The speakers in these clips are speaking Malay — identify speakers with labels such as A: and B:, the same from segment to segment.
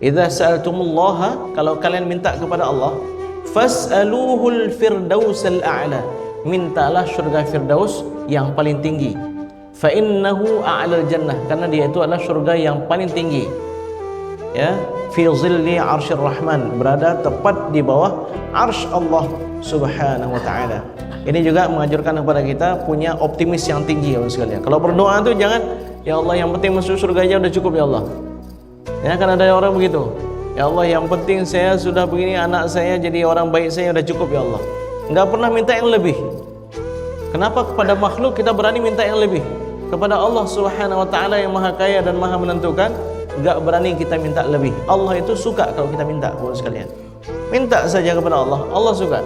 A: idza sa'altumullaha, kalau kalian minta kepada Allah, fas'aluhul firdausal a'la, mintalah syurga firdaus yang paling tinggi. Fa innahu a'lal jannah, karena dia itu adalah syurga yang paling tinggi. Ya, fi zilli arsyir rahman, berada tepat di bawah arsy Allah Subhanahu wa taala. Ini juga mengajarkan kepada kita punya optimis yang tinggi ya sekalian. Kalau berdoa itu jangan, ya Allah yang penting masuk surga aja udah cukup ya Allah. Ya kan ada orang begitu. Ya Allah yang penting saya sudah begini, anak saya jadi orang baik saya udah cukup ya Allah. Enggak pernah minta yang lebih. Kenapa kepada makhluk kita berani minta yang lebih? Kepada Allah Subhanahu wa taala yang Maha Kaya dan Maha Menentukan, enggak berani kita minta lebih. Allah itu suka kalau kita minta, Bapak sekalian. Minta saja kepada Allah, Allah suka.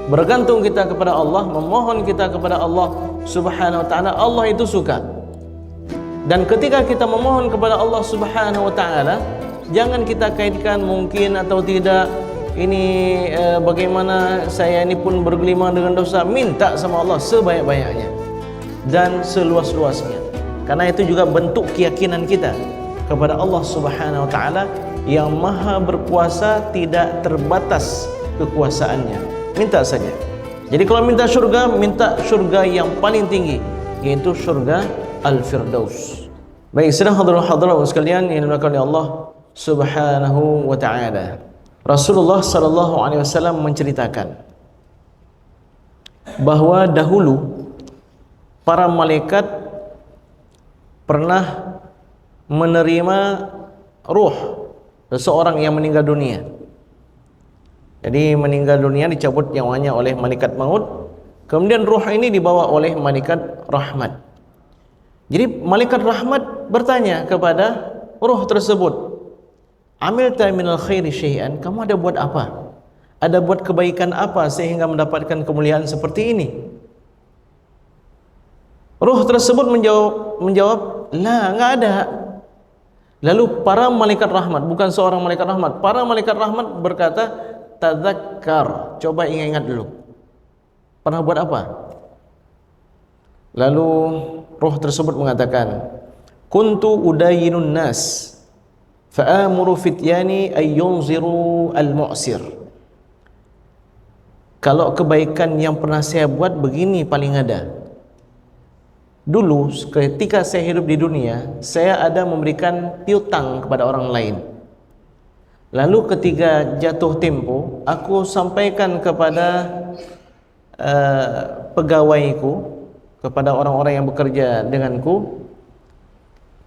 A: Bergantung kita kepada Allah, memohon kita kepada Allah Subhanahu wa taala, Allah itu suka. Dan ketika kita memohon kepada Allah Subhanahu wa taala, jangan kita kaitkan mungkin atau tidak, ini bagaimana saya ini pun bergelimang dengan dosa. Minta sama Allah sebanyak-banyaknya dan seluas-luasnya. Karena itu juga bentuk keyakinan kita kepada Allah Subhanahu wa taala yang Maha berkuasa, tidak terbatas kekuasaannya. Minta saja. Jadi kalau minta surga yang paling tinggi, yaitu surga Al-Firdaus. Baik, sedang hadirin sekalian yang dimuliakan oleh Allah Subhanahu wa taala. Rasulullah sallallahu alaihi wasallam menceritakan bahwa dahulu para malaikat pernah menerima ruh seseorang yang meninggal dunia. Jadi meninggal dunia, dicabut nyawanya oleh malaikat maut, kemudian ruh ini dibawa oleh malaikat rahmat. Jadi malaikat rahmat bertanya kepada ruh tersebut, amilta minal khairi syai'an, kamu ada buat apa? Ada buat kebaikan apa sehingga mendapatkan kemuliaan seperti ini? Ruh tersebut menjawab, la, enggak ada. Lalu para malaikat rahmat, bukan seorang malaikat rahmat, para malaikat rahmat berkata, tadzakkar, coba ingat-ingat dulu, pernah buat apa? Lalu ruh tersebut mengatakan, kuntu udayinun nas fa'amuru fityani ay yunziru al-mu'sir. Kalau kebaikan yang pernah saya buat begini paling ada. Dulu ketika saya hidup di dunia, saya ada memberikan piutang kepada orang lain. Lalu ketika jatuh tempo, aku sampaikan kepada pegawaiku, kepada orang-orang yang bekerja denganku,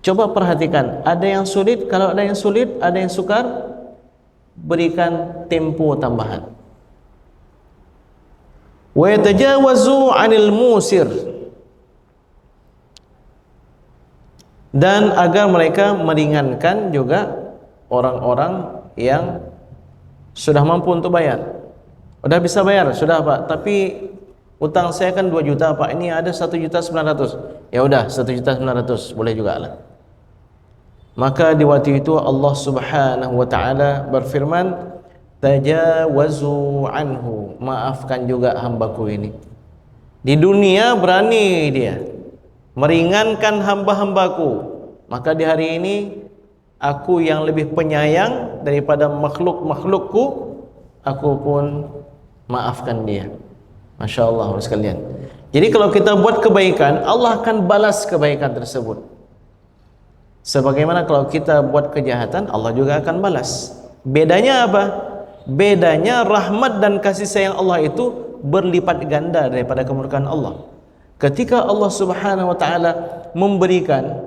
A: coba perhatikan, ada yang sulit, kalau ada yang sulit, ada yang sukar, berikan tempo tambahan. Wa yatajawazu 'anil musir, dan agar mereka meringankan juga orang-orang yang sudah mampu untuk bayar. Udah bisa bayar, sudah Pak, tapi utang saya kan 2 juta Pak, ini ada 1.900.000. Ya udah 1.900.000 boleh juga lah. Maka di waktu itu Allah Subhanahu wa taala berfirman, tajawazu anhu, maafkan juga hambaku ini. Di dunia berani dia meringankan hamba-hambaku, maka di hari ini aku yang lebih penyayang daripada makhluk-makhlukku, aku pun maafkan dia. Masya Allah sekalian. Jadi kalau kita buat kebaikan, Allah akan balas kebaikan tersebut. Sebagaimana kalau kita buat kejahatan, Allah juga akan balas. Bedanya apa? Bedanya rahmat dan kasih sayang Allah itu berlipat ganda daripada kemurkaan Allah. Ketika Allah Subhanahu wa taala memberikan,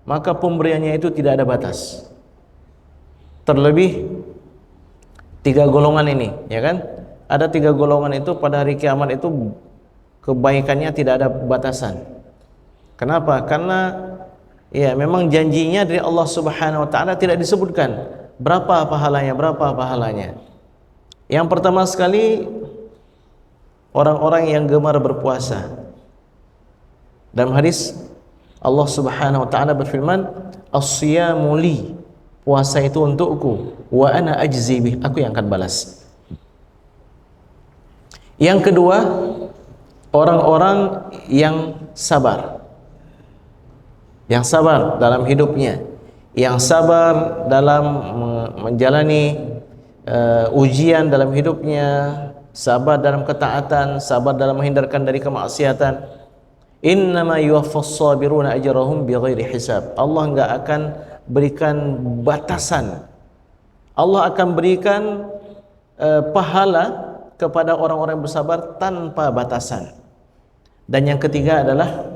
A: maka pemberiannya itu tidak ada batas. Terlebih 3 golongan ini, ya kan? Ada 3 golongan itu pada hari kiamat itu kebaikannya tidak ada batasan. Kenapa? Karena ya memang janjinya dari Allah Subhanahu wa taala tidak disebutkan berapa pahalanya. Yang pertama sekali, orang-orang yang gemar berpuasa. Dalam hadis Allah Subhanahu wa taala berfirman, as-siyamu li, puasa itu untukku, wa ana ajzi bih, aku yang akan balas. Yang kedua, orang-orang yang sabar. Yang sabar dalam hidupnya. yang sabar dalam menjalani ujian dalam hidupnya, sabar dalam ketaatan, sabar dalam menghindarkan dari kemaksiatan. Innama yuwaffas sabiruna ajrahum bighairi hisab. Allah enggak akan berikan batasan. Allah akan berikan pahala kepada orang-orang yang bersabar tanpa batasan. Dan yang ketiga adalah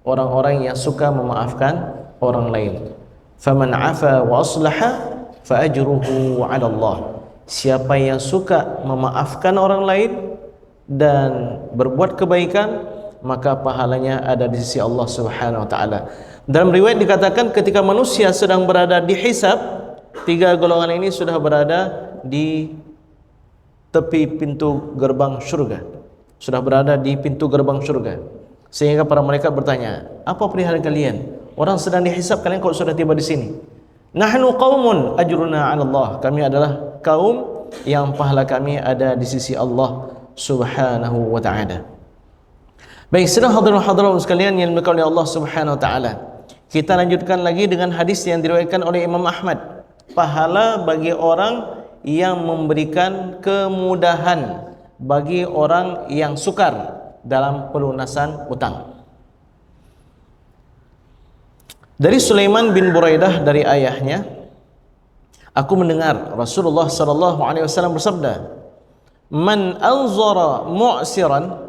A: orang-orang yang suka memaafkan orang lain. Faman afa wa aslaha fa ajruhu 'ala Allah. Siapa yang suka memaafkan orang lain dan berbuat kebaikan, maka pahalanya ada di sisi Allah Subhanahu wa taala. Dalam riwayat dikatakan ketika manusia sedang berada di hisab, tiga golongan ini sudah berada di tepi pintu gerbang surga. Sudah berada di pintu gerbang surga. Sehingga para malaikat bertanya, apa perihal kalian? Orang sedang dihisab, kalian kok sudah tiba di sini? Nahnu qaumun ajruna 'ala Allah. Kami adalah kaum yang pahala kami ada di sisi Allah Subhanahu wa taala. Baik, sedang hadirin sekalian yang dimuliakan oleh Allah Subhanahu wa taala. Kita lanjutkan lagi dengan hadis yang diriwayatkan oleh Imam Ahmad. Pahala bagi orang yang memberikan kemudahan bagi orang yang sukar dalam pelunasan utang. Dari Sulaiman bin Buraidah dari ayahnya, aku mendengar Rasulullah sallallahu alaihi wasallam bersabda, "Man anzara mu'siran,"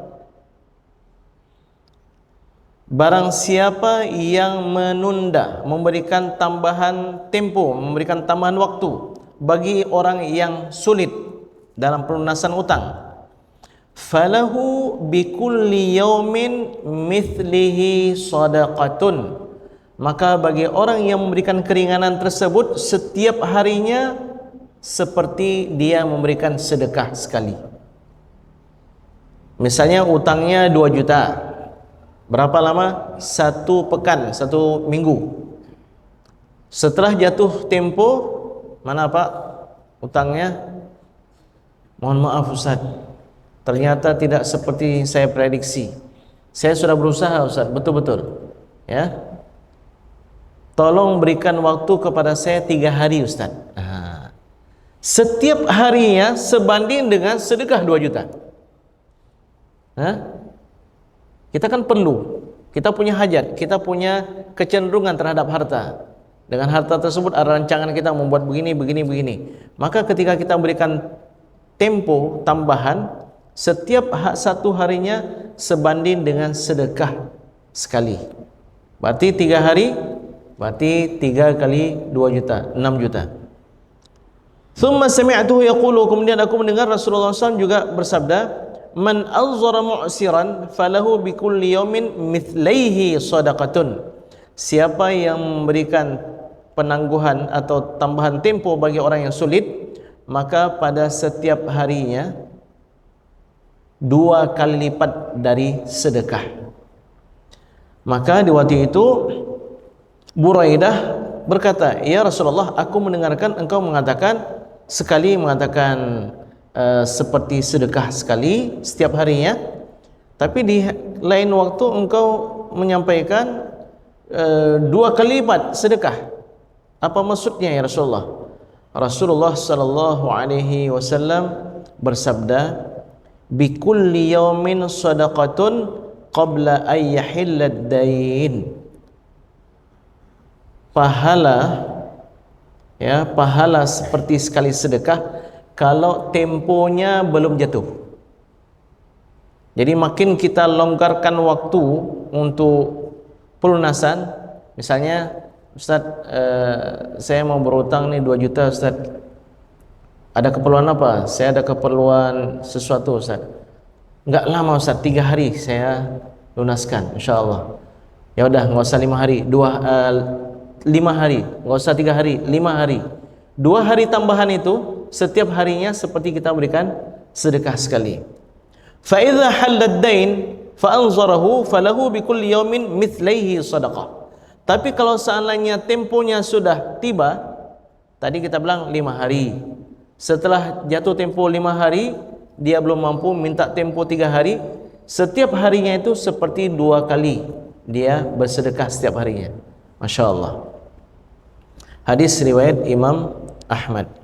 A: barang siapa yang menunda, memberikan tambahan tempo, memberikan tambahan waktu bagi orang yang sulit dalam pelunasan utang, falahu bikulli yaumin mithlihi sadaqatun, maka bagi orang yang memberikan keringanan tersebut setiap harinya seperti dia memberikan sedekah sekali. Misalnya utangnya 2 juta, berapa lama? 1 pekan, 1 minggu. Setelah jatuh tempo, mana Pak utangnya? Mohon maaf Ustaz, ternyata tidak seperti saya prediksi. Saya sudah berusaha Ustaz, betul-betul ya. Tolong berikan waktu kepada saya 3 hari Ustaz. Setiap harinya sebanding dengan sedekah 2 juta. Kita kan perlu, kita punya hajat, kita punya kecenderungan terhadap harta. Dengan harta tersebut ada rancangan kita membuat begini. Maka ketika kita memberikan tempo tambahan, setiap 1 harinya sebanding dengan sedekah sekali. Berarti 3 hari, berarti 3 kali 2 juta, 6 juta. Thumma sami'tuhu yaqulu, kemudian aku mendengar Rasulullah SAW juga bersabda, "Man anzara mu'siran falahu bikulli yaumin mithlaihi sadaqatun." Siapa yang memberikan penangguhan atau tambahan tempo bagi orang yang sulit, maka pada setiap harinya 2 kali lipat dari sedekah. Maka di waktu itu Buraidah berkata, "Ya Rasulullah, aku mendengarkan engkau mengatakan sekali mengatakan seperti sedekah sekali setiap harinya, tapi di lain waktu engkau menyampaikan 2 kali lipat sedekah. Apa maksudnya ya Rasulullah?" Rasulullah sallallahu alaihi wasallam bersabda, "Bikulli yaumin sadaqatun qabla an yahilla ad-dain." Pahala seperti sekali sedekah kalau temponya belum jatuh. Jadi makin kita longgarkan waktu untuk pelunasan, misalnya Ustaz, saya mau berutang nih 2 juta Ustaz, ada keperluan apa? Saya ada keperluan sesuatu Ustaz. Enggak lama Ustaz, 3 hari saya lunaskan insyaallah. Ya udah, enggak usah 5 hari, 5 hari, enggak usah 3 hari, 5 hari. 2 hari tambahan itu setiap harinya seperti kita berikan sedekah sekali. Fa idza halad dain fa anzarahu falahu bikulli yaumin mithlaihi sadaqah. Tapi kalau seandainya temponya sudah tiba, tadi kita bilang 5 hari. Setelah jatuh tempo 5 hari, dia belum mampu, minta tempo 3 hari, setiap harinya itu seperti 2 kali dia bersedekah setiap harinya. Masya Allah. Hadis riwayat Imam Ahmad.